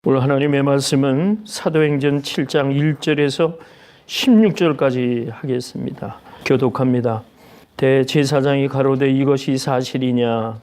오늘 하나님의 말씀은 사도행전 7장 1절에서 16절까지 하겠습니다. 교독합니다. 대제사장이 가로되 이것이 사실이냐?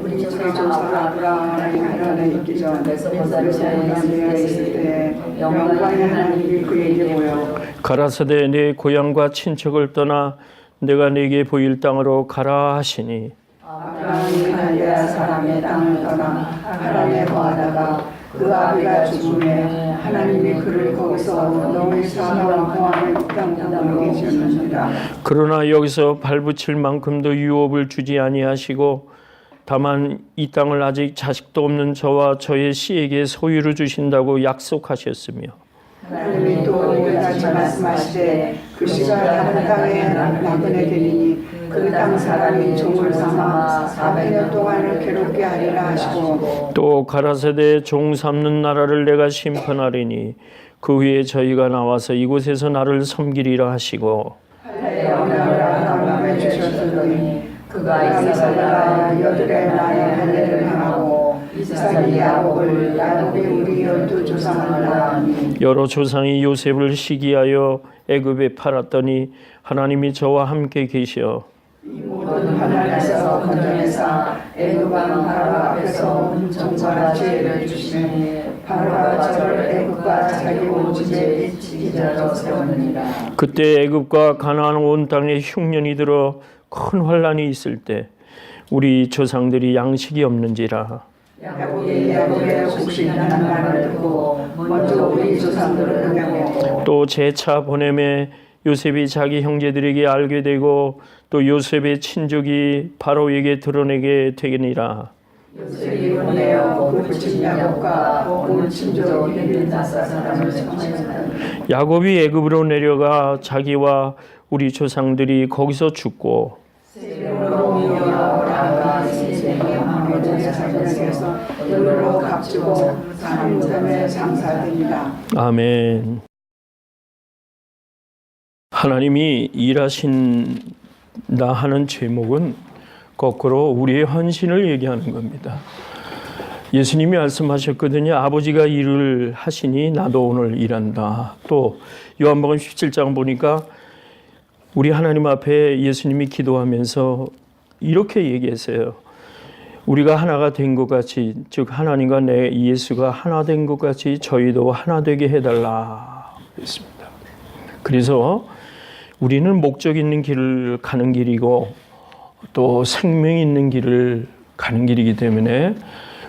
우리 조상 아브라함 하나님 있기 전 메소포타미아에 있을 때 영광의 하나님이 그에게 보여 가라사대 내 고향과 친척을 떠나 내가 네게 보일 땅으로 가라 하시니 아브라함이 갈대아 사람의 땅을 떠나 하란에 거하다가 그 아비가 죽음에 하나님이 그를 거기서 너의 사나운 모함의 땅으로 계셨느니라. 그러나 여기서 발붙일 만큼도 유업을 주지 아니하시고 다만 이 땅을 아직 자식도 없는 저와 저의 씨에게 소유로 주신다고 약속하셨으며 하나님이 또 우리같이 말씀하시되 그 씨가 다른 땅에 나그네 되리니 그 땅 사람이 종을 삼아 400년 동안을 괴롭게 하리라 하시고 또 가라사대 종 삼는 나라를 내가 심판하리니 그 후에 저희가 나와서 이곳에서 나를 섬기리라 하시고 할례 언약을 아브라함에 주셨으니 그가 이삭과 여들의 날에 할례를 행하고 이삭이 야곱을 야곱이 우리 12조상을 낳았니 여러 조상이 요셉을 시기하여 애굽에 팔았더니 하나님이 저와 함께 계시어 이 모든 환난에서 건져내사 애굽 왕 바로 앞에서 정절한 지혜를 주시니 바로가 저를 애굽과 자기 온 집에 지키자로 세웠느니라. 그때 애굽과 가나안 온 땅에 흉년이 들어 큰 환란이 있을 때 우리 조상들이 양식이 없는지라 야곱의 곡식 있다는 말을 듣고 먼저 우리 조상들을 보내고 또 재차 보냄에 요셉이 자기 형제들에게 알게 되고 또 요셉의 친족이 바로에게 드러내게 되니라. 요셉이 보내어 그 부친 야곱과 온 친족 베냐민 사람을 청하였다. 야곱이 애굽으로 내려가 자기와 우리 조상들이 거기서 죽고 열로 값주고 삼점의 장사됩니다. 아멘. 하나님이 일하신다 하는 제목은 거꾸로 우리의 헌신을 얘기하는 겁니다. 예수님이 말씀하셨거든요. 아버지가 일을 하시니 나도 오늘 일한다. 또 요한복음 17장 보니까 우리 하나님 앞에 예수님이 기도하면서 이렇게 얘기했어요. 우리가 하나가 된 것 같이, 즉 하나님과 내 예수가 하나 된 것 같이 저희도 하나 되게 해달라 그랬습니다. 그래서 우리는 목적 있는 길을 가는 길이고 또 생명 있는 길을 가는 길이기 때문에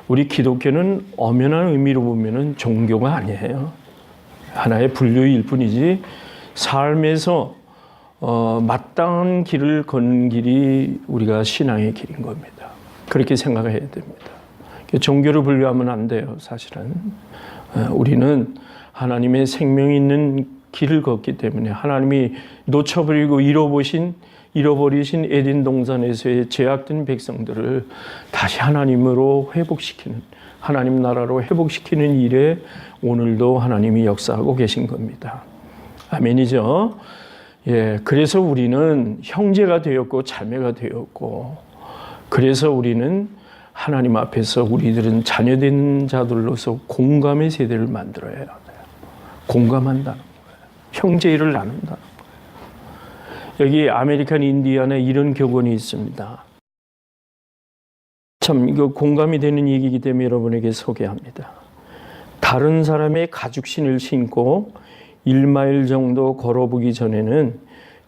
우리 기독교는 엄연한 의미로 보면은 종교가 아니에요. 하나의 분류일 뿐이지 삶에서 마땅한 길을 걷는 길이 우리가 신앙의 길인 겁니다. 그렇게 생각해야 됩니다. 종교로 분류하면 안 돼요, 사실은. 우리는 하나님의 생명 있는 길을 걷기 때문에 하나님이 놓쳐버리고 잃어버리신 에덴 동산에서의 죄악된 백성들을 다시 하나님으로 회복시키는, 하나님 나라로 회복시키는 일에 오늘도 하나님이 역사하고 계신 겁니다. 아멘이죠? 예, 그래서 우리는 형제가 되었고 자매가 되었고, 그래서 우리는 하나님 앞에서 우리들은 자녀된 자들로서 공감의 세대를 만들어야 해요. 공감한다는 거예요. 형제 일을 나눈다는 거예요. 여기 아메리칸 인디안에 이런 격언이 있습니다. 참 이거 공감이 되는 얘기이기 때문에 여러분에게 소개합니다. 다른 사람의 가죽신을 신고 1마일 정도 걸어보기 전에는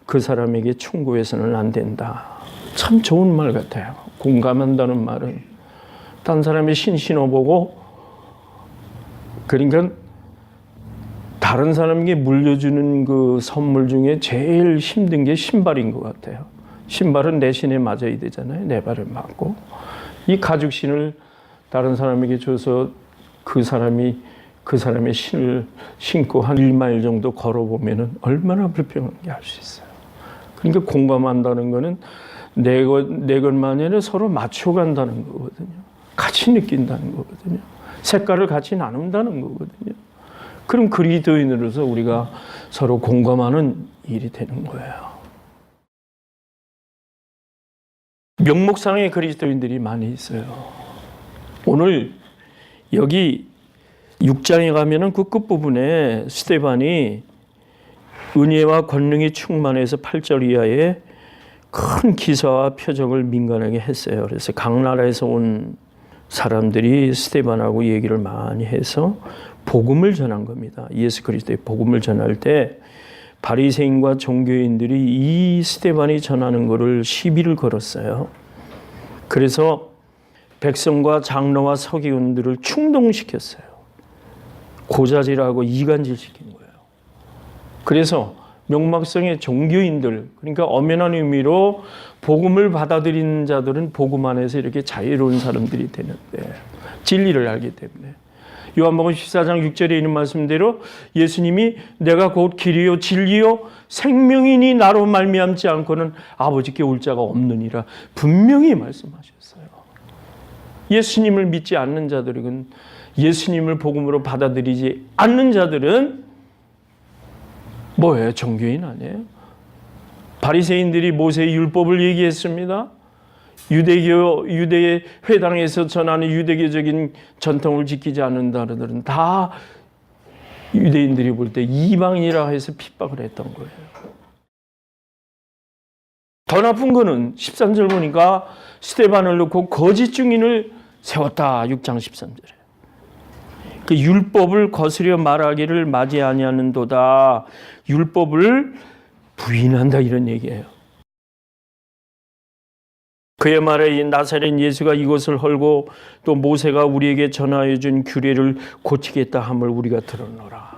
그 사람에게 충고해서는 안 된다. 참 좋은 말 같아요. 공감한다는 말은 딴 사람의 신 신어보고, 그러니까 다른 사람에게 물려주는 그 선물 중에 제일 힘든 게 신발인 것 같아요. 신발은 내 신에 맞아야 되잖아요. 내 발에 맞고. 이 가죽신을 다른 사람에게 줘서 그 사람의 신을 신고 한 1마일 정도 걸어보면 얼마나 불편한지 알 수 있어요. 그러니까 공감한다는 거는 내 것만이 아니라 서로 맞춰간다는 거거든요. 같이 느낀다는 거거든요. 색깔을 같이 나눈다는 거거든요. 그럼 그리스도인으로서 우리가 서로 공감하는 일이 되는 거예요. 명목상의 그리스도인들이 많이 있어요. 오늘 여기 6장에 가면은 그 끝부분에 스데반이 은혜와 권능이 충만해서 8절 이하에 큰 기사와 표적을 민간하게 했어요. 그래서 각 나라에서 온 사람들이 스데반하고 얘기를 많이 해서 복음을 전한 겁니다. 예수 그리스도의 복음을 전할 때 바리새인과 종교인들이 이 스데반이 전하는 것을 시비를 걸었어요. 그래서 백성과 장로와 서기관들을 충동시켰어요. 고자질하고 이간질시킨 거예요. 그래서 명막성의 종교인들, 그러니까 엄연한 의미로 복음을 받아들이는 자들은 복음 안에서 이렇게 자유로운 사람들이 되는데, 진리를 알기 때문에. 요한복음 14장 6절에 있는 말씀대로 예수님이 내가 곧 길이요 진리요 생명이니 나로 말미암지 않고는 아버지께 올 자가 없느니라 분명히 말씀하셨어요. 예수님을 믿지 않는 자들은, 예수님을 복음으로 받아들이지 않는 자들은 뭐예요? 종교인 아니에요? 바리새인들이 모세의 율법을 얘기했습니다. 유대의 회당에서 전하는 유대교적인 전통을 지키지 않는 자들은 다 유대인들이 볼 때 이방인이라 해서 핍박을 했던 거예요. 더 나쁜 거는 13절 보니까 스데반을 놓고 거짓 증인을 세웠다. 6장 13절에. 그 율법을 거스려 말하기를 맞이 아니하는도다. 율법을 부인한다 이런 얘기예요. 그의 말에 나사렛 예수가 이것을 헐고 또 모세가 우리에게 전하여 준 규례를 고치겠다 함을 우리가 들었노라.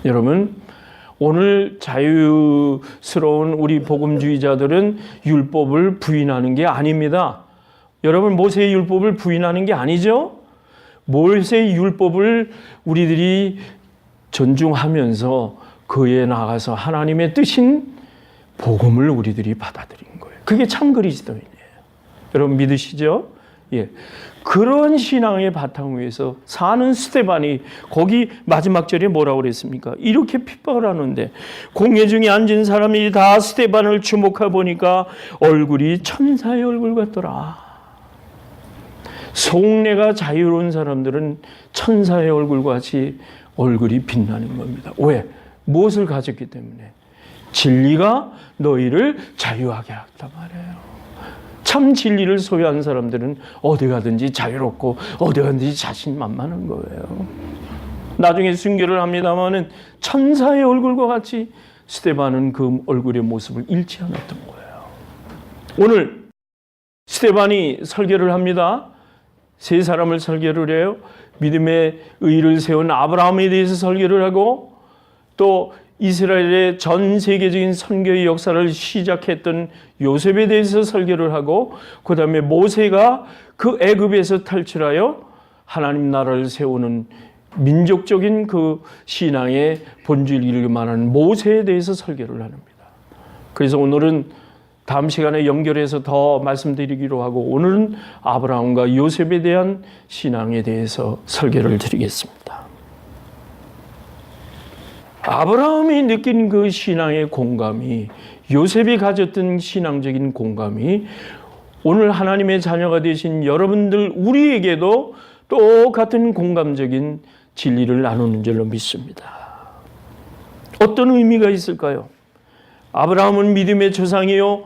여러분, 오늘 자유스러운 우리 복음주의자들은 율법을 부인하는 게 아닙니다. 여러분, 모세의 율법을 부인하는 게 아니죠. 모세의 율법을 우리들이 존중하면서 그에 나가서 하나님의 뜻인 복음을 우리들이 받아들인 거예요. 그게 참 그리스도인이에요. 여러분 믿으시죠? 예. 그런 신앙의 바탕 위에서 사는 스데반이 거기 마지막 절에 뭐라고 그랬습니까? 이렇게 핍박을 하는데 공회 중에 앉은 사람이 다 스데반을 주목해 보니까 얼굴이 천사의 얼굴 같더라. 속내가 자유로운 사람들은 천사의 얼굴과 같이 얼굴이 빛나는 겁니다. 왜? 무엇을 가졌기 때문에? 진리가 너희를 자유하게 했단 말이에요. 참 진리를 소유한 사람들은 어디 가든지 자유롭고 어디 가든지 자신만만한 거예요. 나중에 순교를 합니다마는 천사의 얼굴과 같이 스데반은 그 얼굴의 모습을 잃지 않았던 거예요. 오늘 스데반이 설교를 합니다. 세 사람을 설교를 해요. 믿음의 의를 세운 아브라함에 대해서 설교를 하고 또 이스라엘의 전 세계적인 선교의 역사를 시작했던 요셉에 대해서 설교를 하고 그 다음에 모세가 그 애굽에서 탈출하여 하나님 나라를 세우는 민족적인 그 신앙의 본질을 말하는 모세에 대해서 설교를 합니다. 그래서 오늘은 다음 시간에 연결해서 더 말씀드리기로 하고 오늘은 아브라함과 요셉에 대한 신앙에 대해서 설교를 드리겠습니다. 아브라함이 느낀 그 신앙의 공감이 요셉이 가졌던 신앙적인 공감이 오늘 하나님의 자녀가 되신 여러분들 우리에게도 똑같은 공감적인 진리를 나누는 줄로 믿습니다. 어떤 의미가 있을까요? 아브라함은 믿음의 조상이요.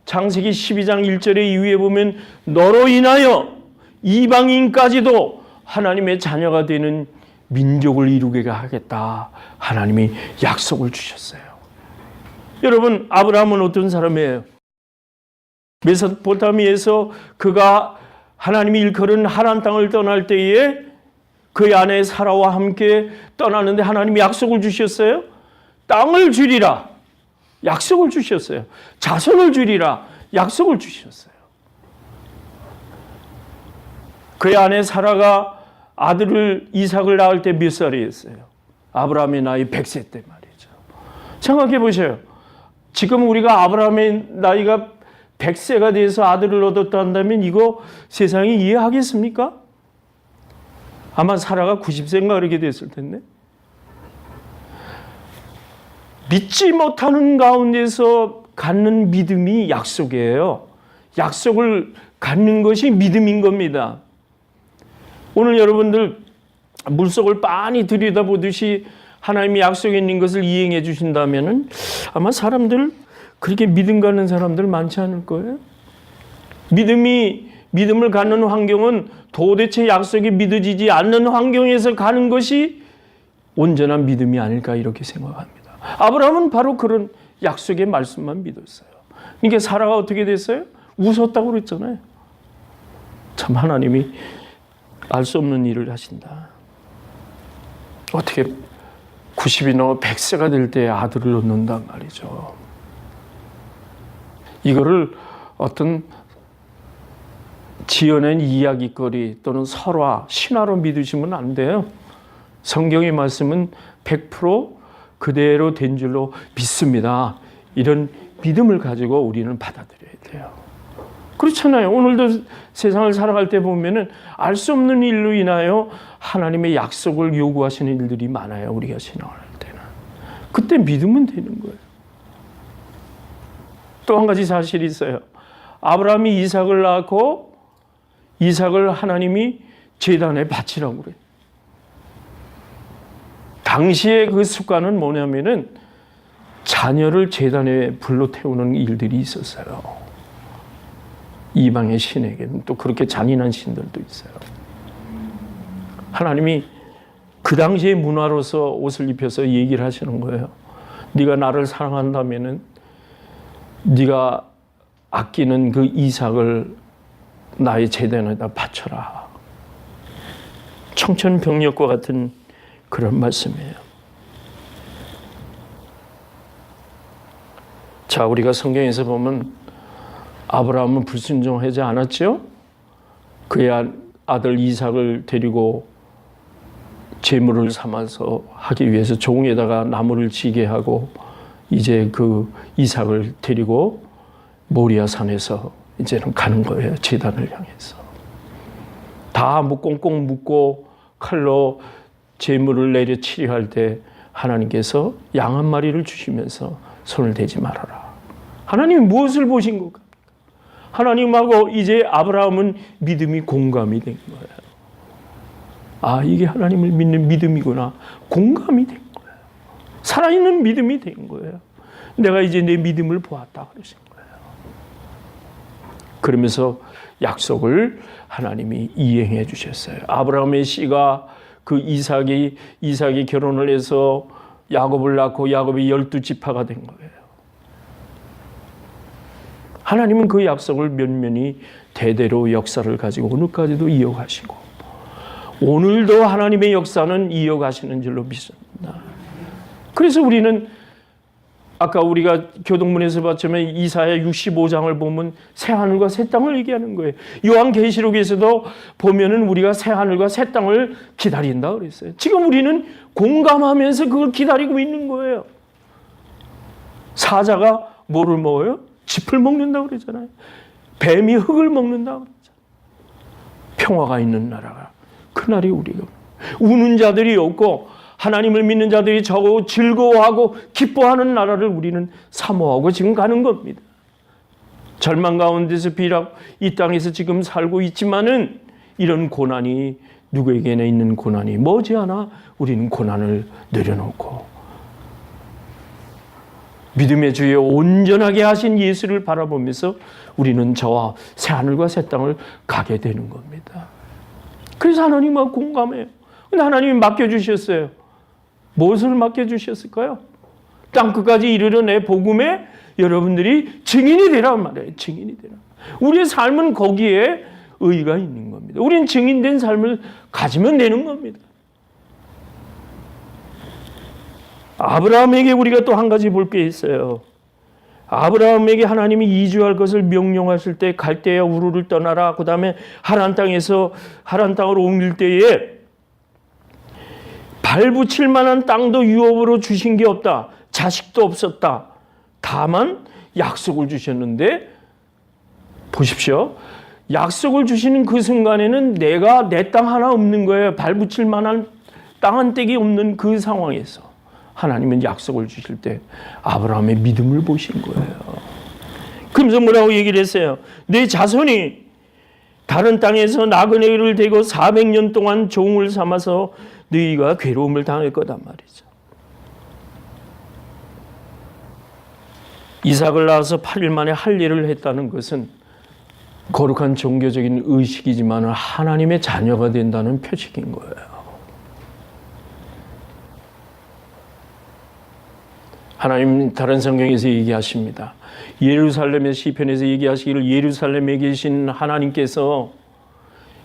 창세기 12장 1절에 이후에 보면 너로 인하여 이방인까지도 하나님의 자녀가 되는 민족을 이루게 하겠다. 하나님이 약속을 주셨어요. 여러분, 아브라함은 어떤 사람이에요? 메소포타미아에서 그가 하나님이 일컬은 하란 땅을 떠날 때에 그의 아내 사라와 함께 떠나는데 하나님이 약속을 주셨어요. 땅을 주리라. 약속을 주셨어요. 자손을 주리라. 약속을 주셨어요. 그의 아내 사라가 아들을 이삭을 낳을 때 몇 살이었어요? 아브라함의 나이 100세 때 말이죠. 생각해 보세요. 지금 우리가 아브라함의 나이가 100세가 돼서 아들을 얻었다 한다면 이거 세상이 이해하겠습니까? 아마 사라가 90세인가 그렇게 됐을 텐데. 믿지 못하는 가운데서 갖는 믿음이 약속이에요. 약속을 갖는 것이 믿음인 겁니다. 오늘 여러분들 물속을 빤히 들여다보듯이 하나님이 약속에 있는 것을 이행해 주신다면은 아마 사람들 그렇게 믿음 가는 사람들 많지 않을 거예요. 믿음을 갖는 환경은 도대체 약속이 믿어지지 않는 환경에서 가는 것이 온전한 믿음이 아닐까 이렇게 생각합니다. 아브라함은 바로 그런 약속의 말씀만 믿었어요. 그러니까 사라가 어떻게 됐어요? 웃었다고 그랬잖아요. 참 하나님이 알 수 없는 일을 하신다. 어떻게 90이 넘어 100세가 될 때 아들을 얻는단 말이죠. 이거를 어떤 지어낸 이야기거리 또는 설화, 신화로 믿으시면 안 돼요. 성경의 말씀은 100% 그대로 된 줄로 믿습니다. 이런 믿음을 가지고 우리는 받아들여야 돼요. 그렇잖아요. 오늘도 세상을 살아갈 때 보면은 알 수 없는 일로 인하여 하나님의 약속을 요구하시는 일들이 많아요. 우리가 신앙을 할 때는. 그때 믿으면 되는 거예요. 또 한 가지 사실이 있어요. 아브라함이 이삭을 낳고 이삭을 하나님이 제단에 바치라고 그래요. 당시의 그 습관은 뭐냐면은 자녀를 제단에 불로 태우는 일들이 있었어요. 이방의 신에게는 또 그렇게 잔인한 신들도 있어요. 하나님이 그 당시의 문화로서 옷을 입혀서 얘기를 하시는 거예요. 네가 나를 사랑한다면은 네가 아끼는 그 이삭을 나의 제단에다 바쳐라. 청천벽력과 같은 그런 말씀이에요. 자, 우리가 성경에서 보면 아브라함은 불순종하지 않았죠? 그의 아들 이삭을 데리고 제물을 삼아서 하기 위해서 종에다가 나무를 지게 하고 이제 그 이삭을 데리고 모리아 산에서 이제는 가는 거예요. 제단을 향해서. 다 꽁꽁 묶고 칼로 제물을 내려 치료할 때 하나님께서 양 한 마리를 주시면서 손을 대지 말아라. 하나님이 무엇을 보신 걸까? 하나님하고 이제 아브라함은 믿음이 공감이 된 거예요. 아, 이게 하나님을 믿는 믿음이구나. 공감이 된 거예요. 살아있는 믿음이 된 거예요. 내가 이제 내 믿음을 보았다 그러신 거예요. 그러면서 약속을 하나님이 이행해 주셨어요. 아브라함의 씨가 그 이삭이 결혼을 해서 야곱을 낳고 야곱이 12지파가 된 거예요. 하나님은 그 약속을 면면히 대대로 역사를 가지고 오늘까지도 이어가시고 오늘도 하나님의 역사는 이어가시는 줄로 믿습니다. 그래서 우리는 아까 우리가 교동문에서 봤지만 이사야 65장을 보면 새하늘과 새 땅을 얘기하는 거예요. 요한계시록에서도 보면은 우리가 새하늘과 새 땅을 기다린다 그랬어요. 지금 우리는 공감하면서 그걸 기다리고 있는 거예요. 사자가 뭐를 먹어요? 짚을 먹는다고 그러잖아요. 뱀이 흙을 먹는다고 그러잖아요. 평화가 있는 나라가 그날이 우리가 우는 자들이 없고 하나님을 믿는 자들이 저거 즐거워하고 기뻐하는 나라를 우리는 사모하고 지금 가는 겁니다. 절망 가운데서 비락 이 땅에서 지금 살고 있지만은 이런 고난이 누구에게나 있는 고난이 머지않아 우리는 고난을 내려놓고 믿음의 주에 온전하게 하신 예수를 바라보면서 우리는 저와 새하늘과 새 땅을 가게 되는 겁니다. 그래서 하나님하고 공감해요. 근데 하나님이 맡겨주셨어요. 무엇을 맡겨주셨을까요? 땅끝까지 이르러 내 복음에 여러분들이 증인이 되란 말이에요. 증인이 되라. 우리의 삶은 거기에 의의가 있는 겁니다. 우리는 증인된 삶을 가지면 되는 겁니다. 아브라함에게 우리가 또 한 가지 볼 게 있어요. 아브라함에게 하나님이 이주할 것을 명령하실 때 갈대아 우르를 떠나라. 그 다음에 하란 땅으로 옮길 때에 발 붙일 만한 땅도 유업으로 주신 게 없다. 자식도 없었다. 다만 약속을 주셨는데 보십시오. 약속을 주시는 그 순간에는 내가 내 땅 하나 없는 거예요. 발 붙일 만한 땅 한 떼기 없는 그 상황에서 하나님은 약속을 주실 때 아브라함의 믿음을 보신 거예요. 그러면서 뭐라고 얘기를 했어요? 내 자손이 다른 땅에서 나그네를 대고 400년 동안 종을 삼아서 너희가 괴로움을 당할 거단 말이죠. 이삭을 낳아서 8일 만에 할례를 했다는 것은 거룩한 종교적인 의식이지만 하나님의 자녀가 된다는 표식인 거예요. 하나님 다른 성경에서 얘기하십니다. 예루살렘의 시편에서 얘기하시기를 예루살렘에 계신 하나님께서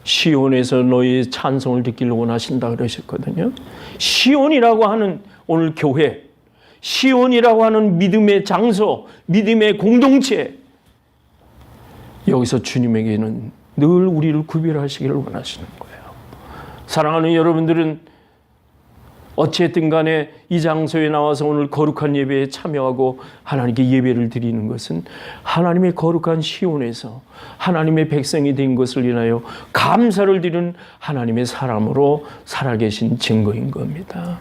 시온에서 너희의 찬송을 듣기를 원하신다 그러셨거든요. 시온이라고 하는 오늘 교회, 시온이라고 하는 믿음의 장소, 믿음의 공동체, 여기서 주님에게는 늘 우리를 구별하시기를 원하시는 거예요. 사랑하는 여러분들은 어찌했든 간에 이 장소에 나와서 오늘 거룩한 예배에 참여하고 하나님께 예배를 드리는 것은 하나님의 거룩한 시온에서 하나님의 백성이 된 것을 인하여 감사를 드리는 하나님의 사람으로 살아계신 증거인 겁니다.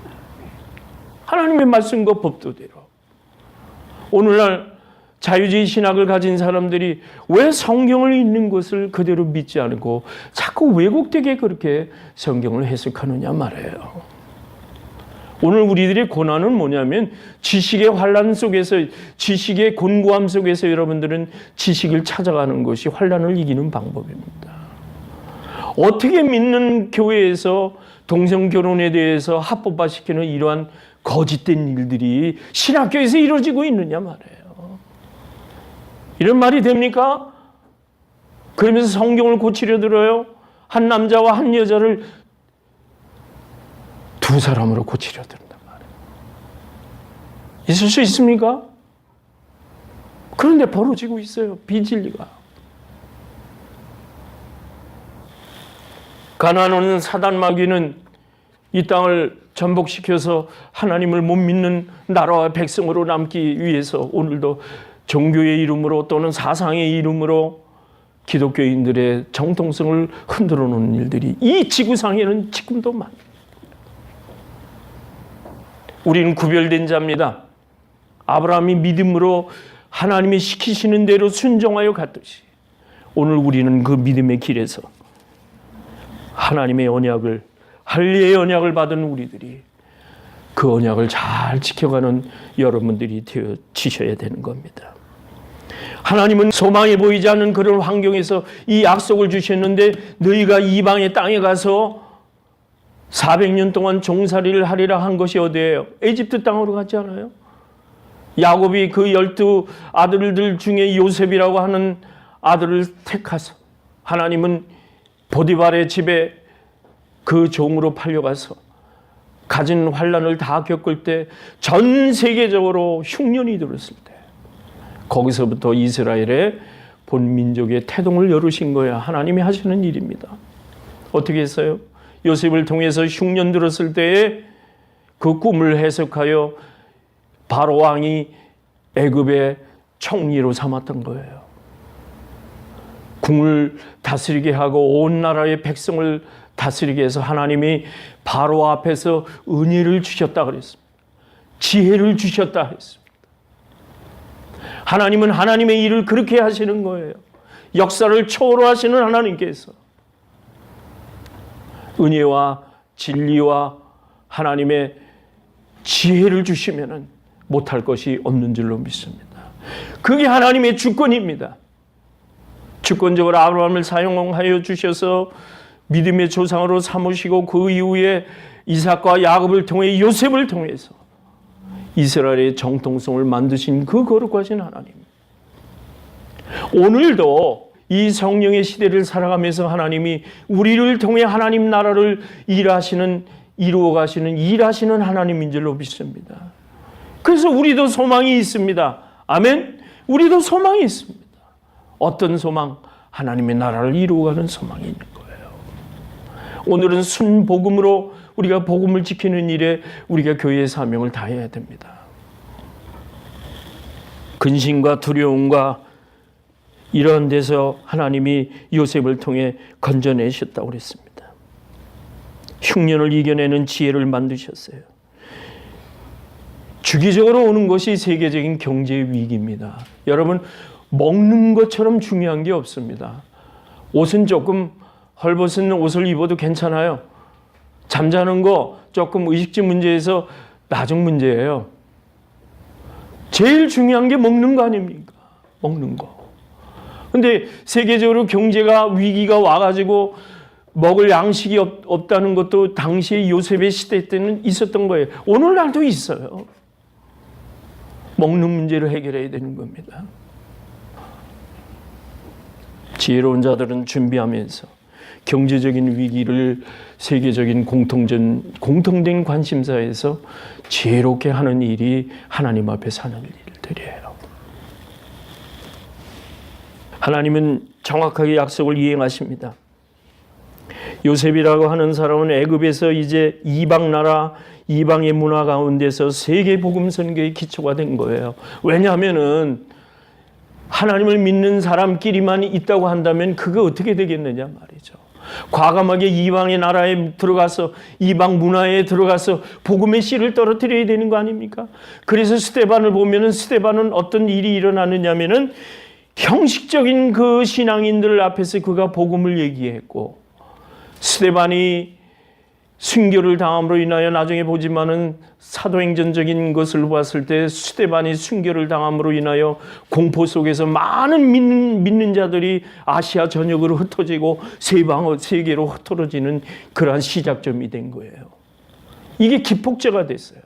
하나님의 말씀과 법도대로. 오늘날 자유주의 신학을 가진 사람들이 왜 성경을 읽는 것을 그대로 믿지 않고 자꾸 왜곡되게 그렇게 성경을 해석하느냐 말이에요. 오늘 우리들의 고난은 뭐냐면 지식의 환란 속에서, 지식의 곤고함 속에서 여러분들은 지식을 찾아가는 것이 환란을 이기는 방법입니다. 어떻게 믿는 교회에서 동성결혼에 대해서 합법화시키는 이러한 거짓된 일들이 신학교에서 이루어지고 있느냐 말이에요. 이런 말이 됩니까? 그러면서 성경을 고치려 들어요? 한 남자와 한 여자를 두 사람으로 고치려 든단 말이에요. 있을 수 있습니까? 그런데 벌어지고 있어요. 비진리가. 가나안 사단 마귀는 이 땅을 전복시켜서 하나님을 못 믿는 나라와 백성으로 남기 위해서 오늘도 종교의 이름으로 또는 사상의 이름으로 기독교인들의 정통성을 흔들어 놓는 일들이 이 지구상에는 지금도 많습니다. 우리는 구별된 자입니다. 아브라함이 믿음으로 하나님이 시키시는 대로 순종하여 갔듯이 오늘 우리는 그 믿음의 길에서 하나님의 언약을, 할례의 언약을 받은 우리들이 그 언약을 잘 지켜가는 여러분들이 되어지셔야 되는 겁니다. 하나님은 소망이 보이지 않는 그런 환경에서 이 약속을 주셨는데 너희가 이방의 땅에 가서 400년 동안 종살이를 하리라 한 것이 어디예요? 에집트 땅으로 갔지 않아요? 야곱이 그 12 아들들 중에 요셉이라고 하는 아들을 택하서 하나님은 보디발의 집에 그 종으로 팔려가서 가진 환란을 다 겪을 때 전 세계적으로 흉년이 들었을 때 거기서부터 이스라엘의 본 민족의 태동을 열으신 거예요. 하나님이 하시는 일입니다. 어떻게 했어요? 요셉을 통해서 흉년 들었을 때에 그 꿈을 해석하여 바로 왕이 애굽의 총리로 삼았던 거예요. 궁을 다스리게 하고 온 나라의 백성을 다스리게 해서 하나님이 바로 앞에서 은혜를 주셨다 그랬습니다. 지혜를 주셨다 했습니다. 하나님은 하나님의 일을 그렇게 하시는 거예요. 역사를 초월하시는 하나님께서 은혜와 진리와 하나님의 지혜를 주시면 못할 것이 없는 줄로 믿습니다. 그게 하나님의 주권입니다. 주권적으로 아브라함을 사용하여 주셔서 믿음의 조상으로 삼으시고 그 이후에 이삭과 야곱을 통해 요셉을 통해서 이스라엘의 정통성을 만드신 그 거룩하신 하나님. 오늘도 이 성령의 시대를 살아가면서 하나님이 우리를 통해 하나님 나라를 이루어 가시는 일하시는 하나님인 줄로 믿습니다. 그래서 우리도 소망이 있습니다. 아멘. 우리도 소망이 있습니다. 어떤 소망? 하나님의 나라를 이루어가는 소망이 있는 거예요. 오늘은 순복음으로 우리가 복음을 지키는 일에 우리가 교회의 사명을 다해야 됩니다. 근심과 두려움과 이런 데서 하나님이 요셉을 통해 건져내셨다고 그랬습니다. 흉년을 이겨내는 지혜를 만드셨어요. 주기적으로 오는 것이 세계적인 경제 위기입니다. 여러분, 먹는 것처럼 중요한 게 없습니다. 옷은 조금 헐벗은 옷을 입어도 괜찮아요. 잠자는 거 조금 의식주 문제에서 나중 문제예요. 제일 중요한 게 먹는 거 아닙니까? 먹는 거. 근데 세계적으로 경제가 위기가 와가지고 먹을 양식이 없다는 것도 당시에 요셉의 시대 때는 있었던 거예요. 오늘날도 있어요. 먹는 문제를 해결해야 되는 겁니다. 지혜로운 자들은 준비하면서 경제적인 위기를 세계적인 공통된 관심사에서 지혜롭게 하는 일이 하나님 앞에서 하는 일들이에요. 하나님은 정확하게 약속을 이행하십니다. 요셉이라고 하는 사람은 애굽에서 이제 이방 나라, 이방의 문화 가운데서 세계 복음 선교의 기초가 된 거예요. 왜냐하면은 하나님을 믿는 사람끼리만 있다고 한다면 그거 어떻게 되겠느냐 말이죠. 과감하게 이방의 나라에 들어가서 이방 문화에 들어가서 복음의 씨를 떨어뜨려야 되는 거 아닙니까? 그래서 스데반을 보면은 스데반은 어떤 일이 일어나느냐면은 형식적인 그 신앙인들 앞에서 그가 복음을 얘기했고, 스데반이 순교를 당함으로 인하여 나중에 보지만은 사도행전적인 것을 봤을 때 스데반이 순교를 당함으로 인하여 공포 속에서 많은 믿는 자들이 아시아 전역으로 흩어지고 세계로 흩어지는 그러한 시작점이 된 거예요. 이게 기폭제가 됐어요.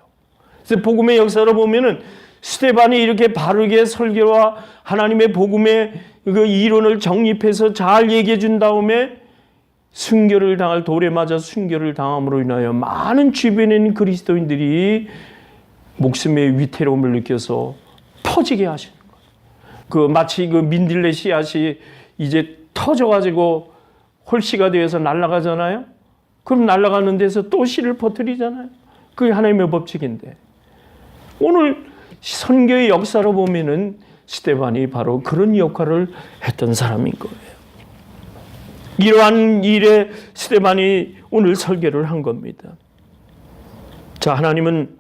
그래서 복음의 역사로 보면은 스데반이 이렇게 바르게 설교와 하나님의 복음의 그 이론을 정립해서 잘 얘기해 준 다음에 순교를 당할 돌에 맞아 순교를 당함으로 인하여 많은 주변에 있는 그리스도인들이 목숨의 위태로움을 느껴서 터지게 하시는 거예요. 그 마치 그 민들레 씨앗이 이제 터져가지고 홀씨가 되어서 날아가잖아요. 그럼 날아가는 데서 또 씨를 퍼뜨리잖아요. 그게 하나님의 법칙인데, 오늘 선교의 역사로 보면은 스데반이 바로 그런 역할을 했던 사람인 거예요. 이러한 일에 스데반이 오늘 설교를 한 겁니다. 자, 하나님은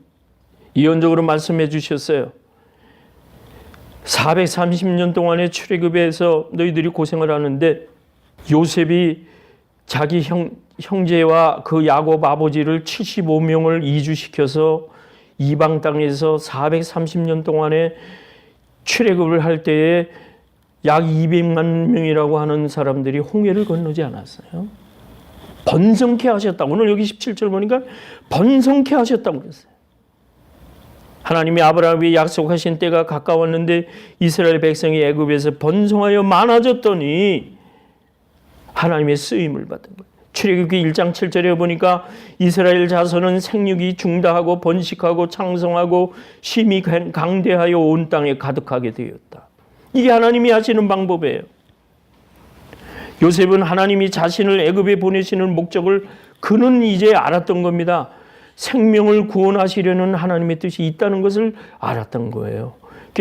예언적으로 말씀해 주셨어요. 430년 동안의 출애굽에서 너희들이 고생을 하는데 요셉이 자기 형제와 그 야곱 아버지를 75명을 이주시켜서 이방 땅에서 430년 동안에 출애굽을 할 때에 약 200만 명이라고 하는 사람들이 홍해를 건너지 않았어요. 번성케 하셨다. 오늘 여기 17절 보니까 번성케 하셨다고 그랬어요. 하나님이 아브라함에게 약속하신 때가 가까웠는데 이스라엘 백성이 애굽에서 번성하여 많아졌더니 하나님의 쓰임을 받은 거예요. 출애굽기 1장 7절에 보니까 이스라엘 자손은 생육이 중다하고 번식하고 창성하고 심히 강대하여 온 땅에 가득하게 되었다. 이게 하나님이 하시는 방법이에요. 요셉은 하나님이 자신을 애굽에 보내시는 목적을 그는 이제 알았던 겁니다. 생명을 구원하시려는 하나님의 뜻이 있다는 것을 알았던 거예요.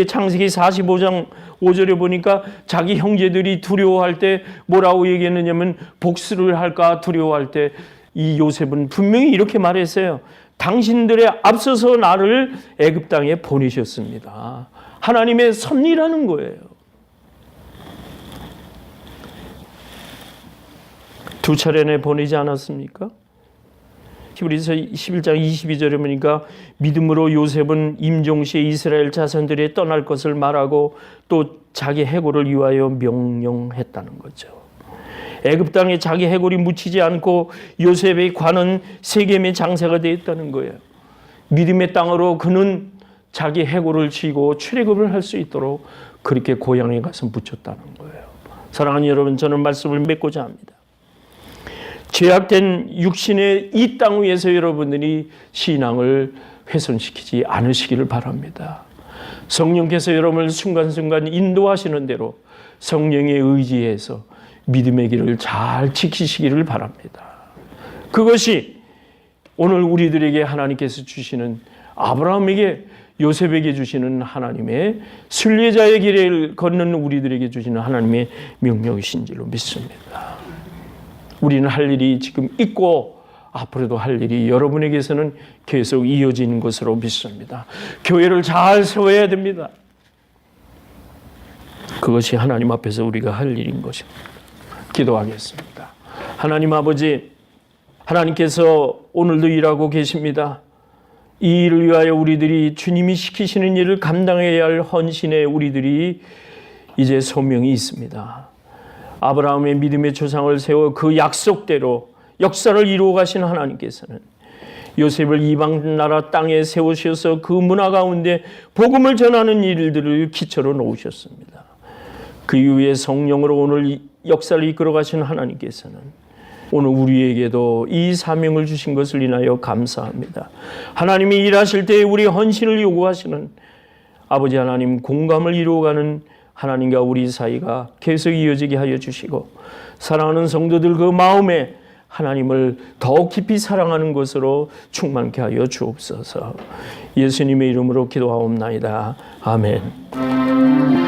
창세기 45장 5절에 보니까 자기 형제들이 두려워할 때 뭐라고 얘기했느냐면 복수를 할까 두려워할 때 이 요셉은 분명히 이렇게 말했어요. 당신들의 앞서서 나를 애굽 땅에 보내셨습니다. 하나님의 섭리라는 거예요. 두 차례나 보내지 않았습니까? 히브리서 11장 22절에 보니까 믿음으로 요셉은 임종시에 이스라엘 자손들이 떠날 것을 말하고 또 자기 해골을 위하여 명령했다는 거죠. 애굽 땅에 자기 해골이 묻히지 않고 요셉의 관은 세겜의 장사가 되었다는 거예요. 믿음의 땅으로 그는 자기 해골을 쥐고 출애굽을 할 수 있도록 그렇게 고향에 가서 묻혔다는 거예요. 사랑하는 여러분, 저는 말씀을 맺고자 합니다. 죄악된 육신의 이 땅 위에서 여러분들이 신앙을 훼손시키지 않으시기를 바랍니다. 성령께서 여러분을 순간순간 인도하시는 대로 성령에 의지해서 믿음의 길을 잘 지키시기를 바랍니다. 그것이 오늘 우리들에게 하나님께서 주시는, 아브라함에게 요셉에게 주시는 하나님의 순례자의 길을 걷는 우리들에게 주시는 하나님의 명령이신 줄로 믿습니다. 우리는 할 일이 지금 있고 앞으로도 할 일이 여러분에게서는 계속 이어지는 것으로 믿습니다. 교회를 잘 세워야 됩니다. 그것이 하나님 앞에서 우리가 할 일인 것입니다. 기도하겠습니다. 하나님 아버지, 하나님께서 오늘도 일하고 계십니다. 이 일을 위하여 우리들이 주님이 시키시는 일을 감당해야 할 헌신에 우리들이 이제 소명이 있습니다. 아브라함의 믿음의 조상을 세워 그 약속대로 역사를 이루어 가신 하나님께서는 요셉을 이방 나라 땅에 세우셔서 그 문화 가운데 복음을 전하는 일들을 기초로 놓으셨습니다. 그 이후에 성령으로 오늘 역사를 이끌어 가신 하나님께서는 오늘 우리에게도 이 사명을 주신 것을 인하여 감사합니다. 하나님이 일하실 때에 우리 헌신을 요구하시는 아버지 하나님, 공감을 이루어가는 하나님과 우리 사이가 계속 이어지게 하여 주시고, 사랑하는 성도들 그 마음에 하나님을 더욱 깊이 사랑하는 것으로 충만케 하여 주옵소서. 예수님의 이름으로 기도하옵나이다. 아멘.